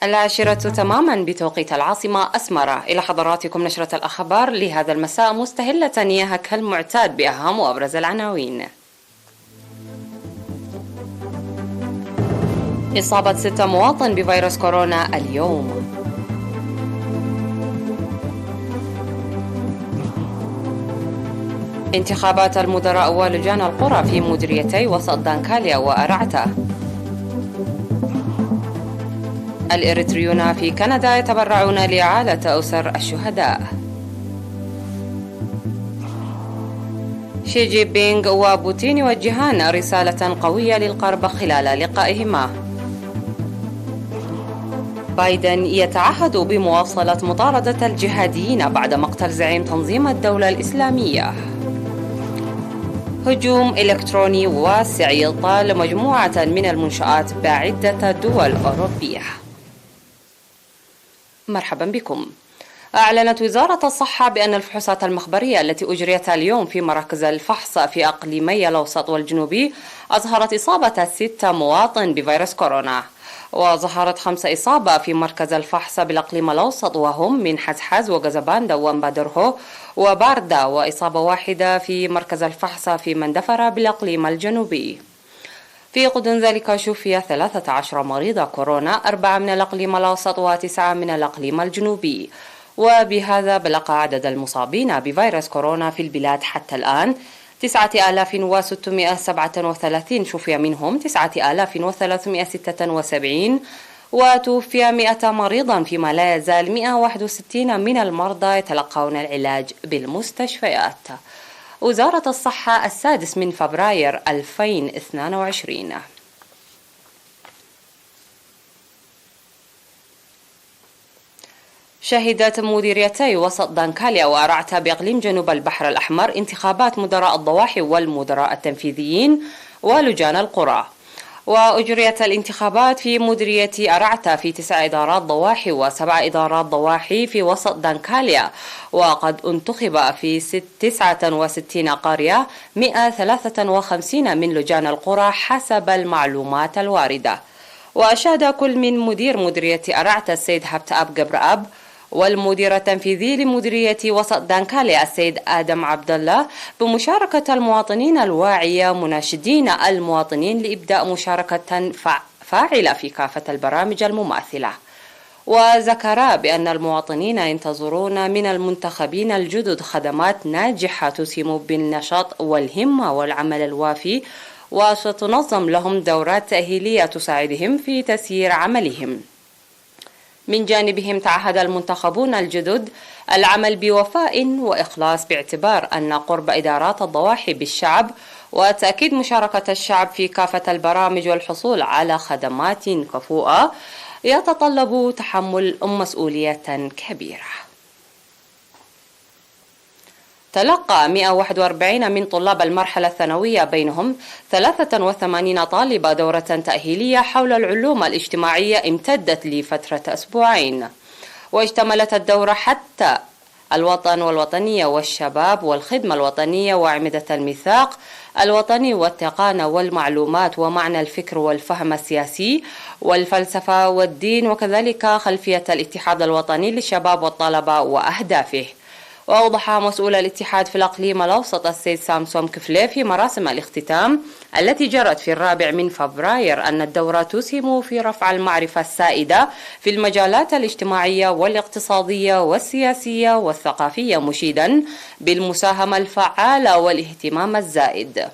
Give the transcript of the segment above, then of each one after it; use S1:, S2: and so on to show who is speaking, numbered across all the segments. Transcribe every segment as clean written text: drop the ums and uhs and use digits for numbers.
S1: العاشرة تماما بتوقيت العاصمة أسمرة. إلى حضراتكم نشرة الأخبار لهذا المساء، مستهلة إياها كالمعتاد بأهم وأبرز العناوين. إصابة 6 مواطن بفيروس كورونا اليوم. انتخابات المدراء ولجان القرى في مديريتي وسط دانكاليا وأرعتا. الإريتريون في كندا يتبرعون لإعالة أسر الشهداء. شي جي بينغ وبوتين يوجهان رسالة قوية للغرب خلال لقائهما. بايدن يتعهد بمواصلة مطاردة الجهاديين بعد مقتل زعيم تنظيم الدولة الإسلامية. هجوم إلكتروني واسع يطال مجموعة من المنشآت بعدة دول أوروبية. مرحبا بكم. أعلنت وزارة الصحة بأن الفحوصات المخبرية التي أجريت اليوم في مراكز الفحص في أقليمي الأوسط والجنوبي أظهرت إصابة 6 مواطن بفيروس كورونا، وظهرت 5 إصابة في مركز الفحص بالأقليم الأوسط، وهم من حزحز وغزباندا ومبادرهو وباردا، وإصابة واحدة في مركز الفحص في مندفرة بالأقليم الجنوبي. في غضون ذلك شفي 13 مريض كورونا، 4 من الأقليم الأوسط و9 من الأقليم الجنوبي، وبهذا بلغ عدد المصابين بفيروس كورونا في البلاد حتى الآن 9637، شفي منهم 9376، وتوفي 100 مريضا، فيما لا يزال 161 من المرضى يتلقون العلاج بالمستشفيات. وزارة الصحة 6 فبراير 2022. شهدت مديريتي وسط دانكاليا وأرعتا بإقليم جنوب البحر الأحمر انتخابات مدراء الضواحي والمدراء التنفيذيين ولجان القرى. وأجريت الانتخابات في مديرية أرعتا في 9 إدارات ضواحي و7 إدارات ضواحي في وسط دانكاليا، وقد انتخب في 69 قرية 153 من لجان القرى حسب المعلومات الواردة. وأشاد كل من مدير مديرية أرعتا السيد هبتأب جبرأب، والمدير التنفيذي لمديرية وسط دانكاليا السيد آدم عبد الله بمشاركة المواطنين الواعية، مناشدين المواطنين لإبداء مشاركة فاعلة في كافة البرامج المماثلة. وذكر بأن المواطنين ينتظرون من المنتخبين الجدد خدمات ناجحة تسهم بالنشاط والهمة والعمل الوافي، وستنظم لهم دورات تأهيلية تساعدهم في تسيير عملهم. من جانبهم تعهد المنتخبون الجدد العمل بوفاء وإخلاص، باعتبار أن قرب إدارات الضواحي بالشعب وتأكيد مشاركة الشعب في كافة البرامج والحصول على خدمات كفؤة يتطلب تحمل مسؤولية كبيرة. تلقى 141 من طلاب المرحلة الثانوية، بينهم 83 طالبة، دورة تأهيلية حول العلوم الاجتماعية امتدت لفترة أسبوعين، واشتملت الدورة حتى الوطن والوطنية والشباب والخدمة الوطنية وأعمدة الميثاق الوطني والتقانة والمعلومات ومعنى الفكر والفهم السياسي والفلسفة والدين، وكذلك خلفية الاتحاد الوطني للشباب والطلبة وأهدافه. وأوضح مسؤول الاتحاد في الأقليم الأوسط السيد سامسون كفلي في مراسم الاختتام التي جرت في 4 فبراير أن الدورة تسهم في رفع المعرفة السائدة في المجالات الاجتماعية والاقتصادية والسياسية والثقافية، مشيدا بالمساهمة الفعالة والاهتمام الزائد.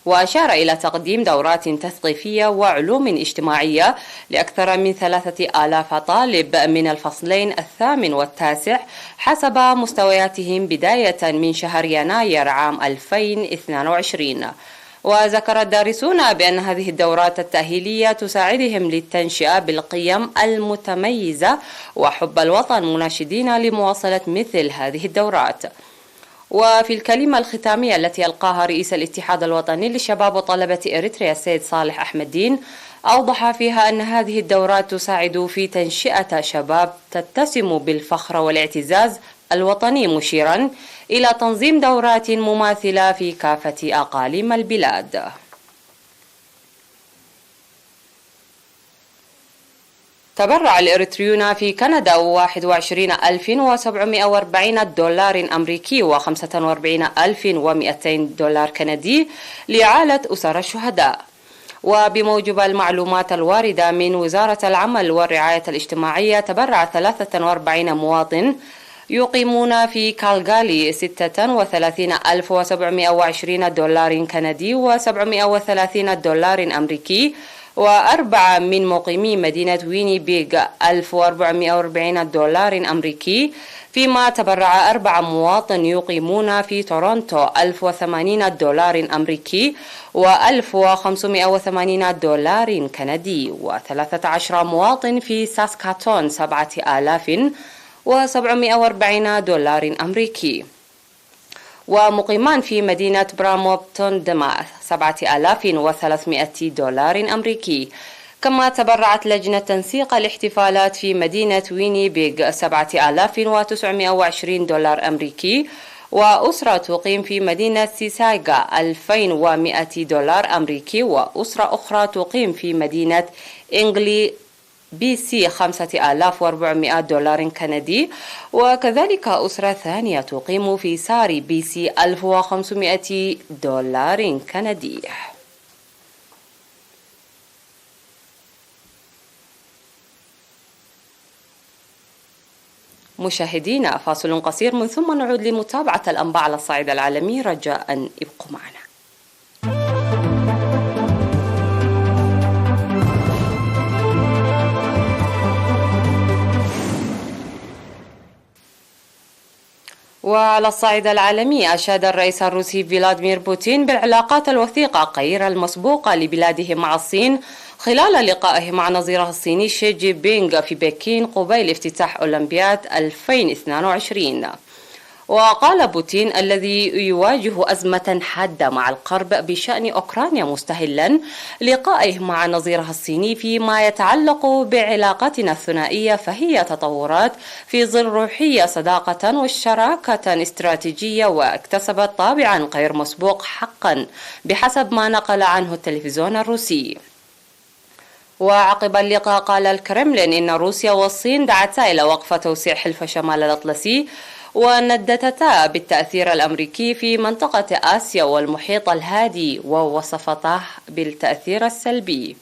S1: وأشار إلى تقديم دورات تثقيفية وعلوم اجتماعية لأكثر من 3000 طالب من الفصلين 8 و9 حسب مستوياتهم بداية من شهر يناير عام 2022. وذكر الدارسون بأن هذه الدورات التأهيلية تساعدهم للتنشئة بالقيم المتميزة وحب الوطن، مناشدين لمواصلة مثل هذه الدورات. وفي الكلمة الختامية التي ألقاها رئيس الاتحاد الوطني للشباب وطلبة إريتريا السيد صالح أحمد دين، أوضح فيها أن هذه الدورات تساعد في تنشئة شباب تتسم بالفخر والاعتزاز الوطني، مشيرا إلى تنظيم دورات مماثلة في كافة أقاليم البلاد. تبرع الإريتريون في كندا 21,740 دولار أمريكي و45,200 دولار كندي لإعالة أسر الشهداء. وبموجب المعلومات الواردة من وزارة العمل والرعاية الاجتماعية، تبرع 43 مواطن يقيمون في كالغالي 36,720 دولار كندي و730 دولار أمريكي، وأربعة من مقيمي مدينة وينيبيغ 1440 دولار أمريكي، فيما تبرع 4 مواطن يقيمون في تورونتو 1080 دولار أمريكي و1580 دولار كندي، و13 مواطن في ساسكاتون 7,740 دولار أمريكي، ومقيمان في مدينة براموبتون دما 7,300 دولار أمريكي. كما تبرعت لجنة تنسيق الاحتفالات في مدينة وينيبيغ 7,920 دولار أمريكي، وأسرة تقيم في مدينة سيسايغا 2,100 دولار أمريكي، وأسرة أخرى تقيم في مدينة إنجلي بي سي 5,400 دولار كندي، وكذلك أسرة ثانية تقيم في ساري بي سي 1,500 دولار كندي. مشاهدينا، فاصل قصير من ثم نعود لمتابعة الأنباء على الصعيد العالمي، رجاء ابقوا معنا. وعلى الصعيد العالمي، أشاد الرئيس الروسي فلاديمير بوتين بالعلاقات الوثيقة غير المسبوقة لبلاده مع الصين خلال لقائه مع نظيره الصيني شي جي بينغ في بكين قبيل افتتاح أولمبياد 2022. وقال بوتين الذي يواجه أزمة حادة مع الغرب بشأن أوكرانيا مستهلا لقائه مع نظيره الصيني فيما يتعلق بعلاقتنا الثنائية، فهي تطورات في ظل روحية صداقة والشراكة استراتيجية، واكتسبت طابعا غير مسبوق حقا بحسب ما نقل عنه التلفزيون الروسي. وعقب اللقاء قال الكرملين إن روسيا والصين دعتا إلى وقف توسيع حلف شمال الأطلسي، ونددتا بالتأثير الأمريكي في منطقة آسيا والمحيط الهادي، ووصفته بالتأثير السلبي.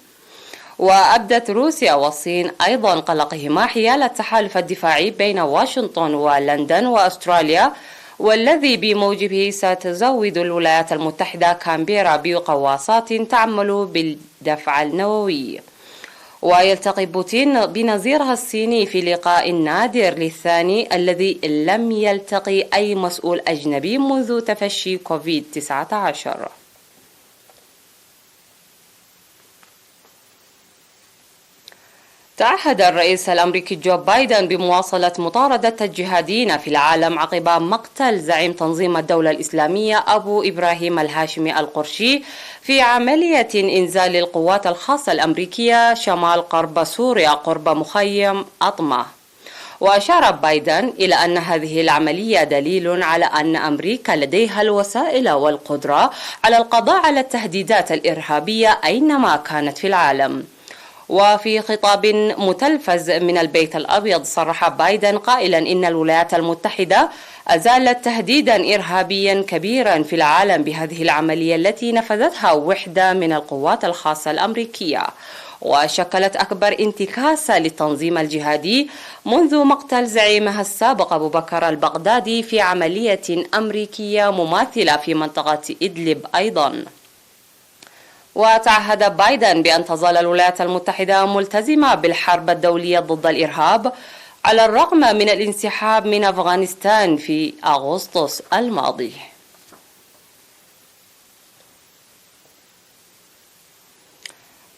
S1: وأبدت روسيا والصين أيضا قلقهما حيال التحالف الدفاعي بين واشنطن ولندن وأستراليا، والذي بموجبه ستزود الولايات المتحدة كامبيرا بقواصات تعمل بالدفع النووي. ويلتقي بوتين بنظيره الصيني في لقاء نادر للثاني الذي لم يلتقي أي مسؤول أجنبي منذ تفشي كوفيد-19. تعهد الرئيس الأمريكي جو بايدن بمواصلة مطاردة الجهاديين في العالم عقب مقتل زعيم تنظيم الدولة الإسلامية أبو إبراهيم الهاشمي القرشي في عملية إنزال القوات الخاصة الأمريكية شمال غرب سوريا قرب مخيم أطمة. وأشار بايدن إلى أن هذه العملية دليل على أن أمريكا لديها الوسائل والقدرة على القضاء على التهديدات الإرهابية أينما كانت في العالم. وفي خطاب متلفز من البيت الأبيض، صرح بايدن قائلا إن الولايات المتحدة أزالت تهديدا إرهابيا كبيرا في العالم بهذه العملية التي نفذتها وحدة من القوات الخاصة الأمريكية، وشكلت أكبر انتكاسة للتنظيم الجهادي منذ مقتل زعيمها السابق أبو بكر البغدادي في عملية أمريكية مماثلة في منطقة إدلب أيضا. وتعهد بايدن بأن تظل الولايات المتحدة ملتزمة بالحرب الدولية ضد الإرهاب على الرغم من الانسحاب من أفغانستان في أغسطس الماضي.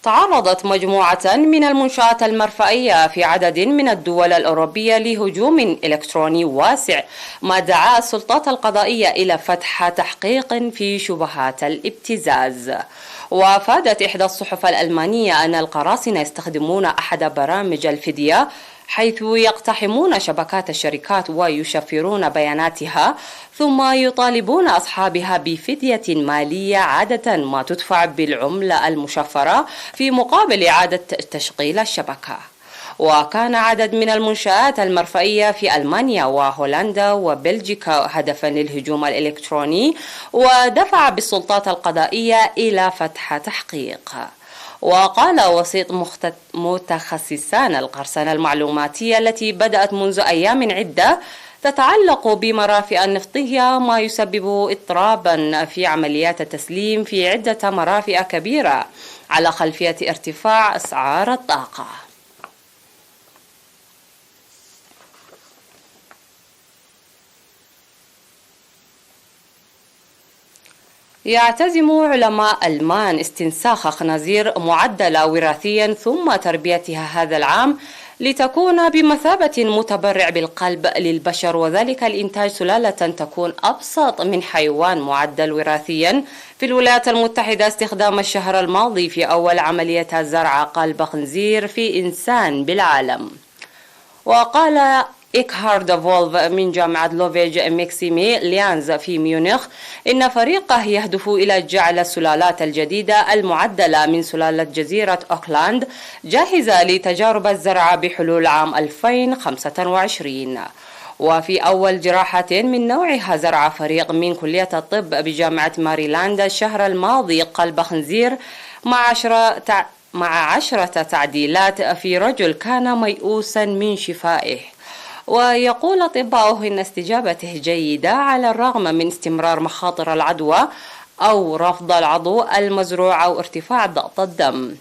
S1: تعرضت مجموعة من المنشآت المرفأية في عدد من الدول الأوروبية لهجوم إلكتروني واسع، ما دعا السلطات القضائية إلى فتح تحقيق في شبهات الابتزاز. وأفادت إحدى الصحف الألمانية أن القراصنة يستخدمون أحد برامج الفدية، حيث يقتحمون شبكات الشركات ويشفرون بياناتها، ثم يطالبون أصحابها بفدية مالية عادة ما تدفع بالعملة المشفرة في مقابل إعادة تشغيل الشبكة. وكان عدد من المنشآت المرفئية في ألمانيا وهولندا وبلجيكا هدفا للهجوم الإلكتروني، ودفع بالسلطات القضائية إلى فتح تحقيق. وقال وسيط متخصصان القرصنة المعلوماتية التي بدأت منذ أيام عدة تتعلق بمرافئ النفطية ما يسبب اضطرابا في عمليات التسليم في عدة مرافئ كبيرة على خلفية ارتفاع أسعار الطاقة. يعتزم علماء ألمان استنساخ خنازير معدلة وراثيا ثم تربيتها هذا العام لتكون بمثابة متبرع بالقلب للبشر، وذلك لإنتاج سلالة تكون أبسط من حيوان معدل وراثيا. في الولايات المتحدة استخدام الشهر الماضي في أول عملية زرع قلب خنزير في إنسان بالعالم. وقال إيكهارد فولف من جامعة لوفيج ميكسيمي ليانز في ميونخ إن فريقه يهدف إلى جعل السلالات الجديدة المعدلة من سلالة جزيرة أوكلاند جاهزة لتجارب الزرع بحلول عام 2025. وفي أول جراحة من نوعها زرع فريق من كلية الطب بجامعة ماريلاند الشهر الماضي قلب خنزير مع 10 تعديلات في رجل كان ميؤوسا من شفائه. ويقول أطباؤه إن استجابته جيدة على الرغم من استمرار مخاطر العدوى أو رفض العضو المزروع أو ارتفاع ضغط الدم.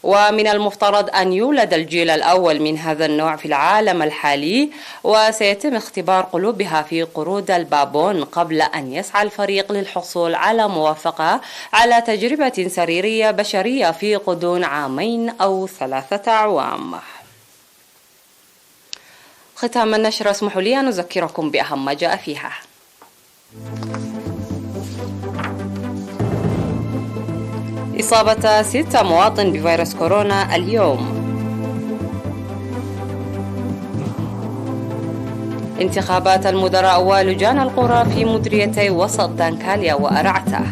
S1: ومن المفترض أن يولد الجيل الأول من هذا النوع في العالم الحالي، وسيتم اختبار قلوبها في قرود البابون قبل أن يسعى الفريق للحصول على موافقة على تجربة سريرية بشرية في غضون 2 أو 3 أعوام. ختام النشرة اسمحوا لي أن أذكركم بأهم ما جاء فيها. إصابة 6 مواطن بفيروس كورونا اليوم. انتخابات المدراء ولجان القرى في مديريتي وسط دانكاليا وأرعته.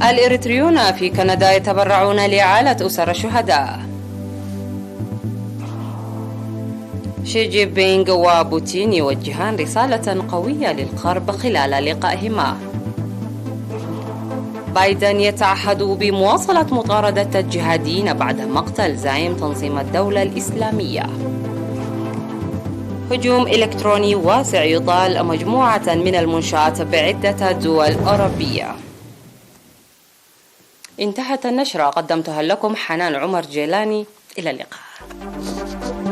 S1: الإريتريون في كندا يتبرعون لإعالة أسر الشهداء. شي جين بينغ وبوتين يوجهان رسالة قوية للغرب خلال لقائهما. بايدن يتعهد بمواصلة مطاردة الجهاديين بعد مقتل زعيم تنظيم الدولة الإسلامية. هجوم إلكتروني واسع يطال مجموعة من المنشآت بعدة دول أوروبية. انتهت النشرة، قدمتها لكم حنان عمر جيلاني. إلى اللقاء.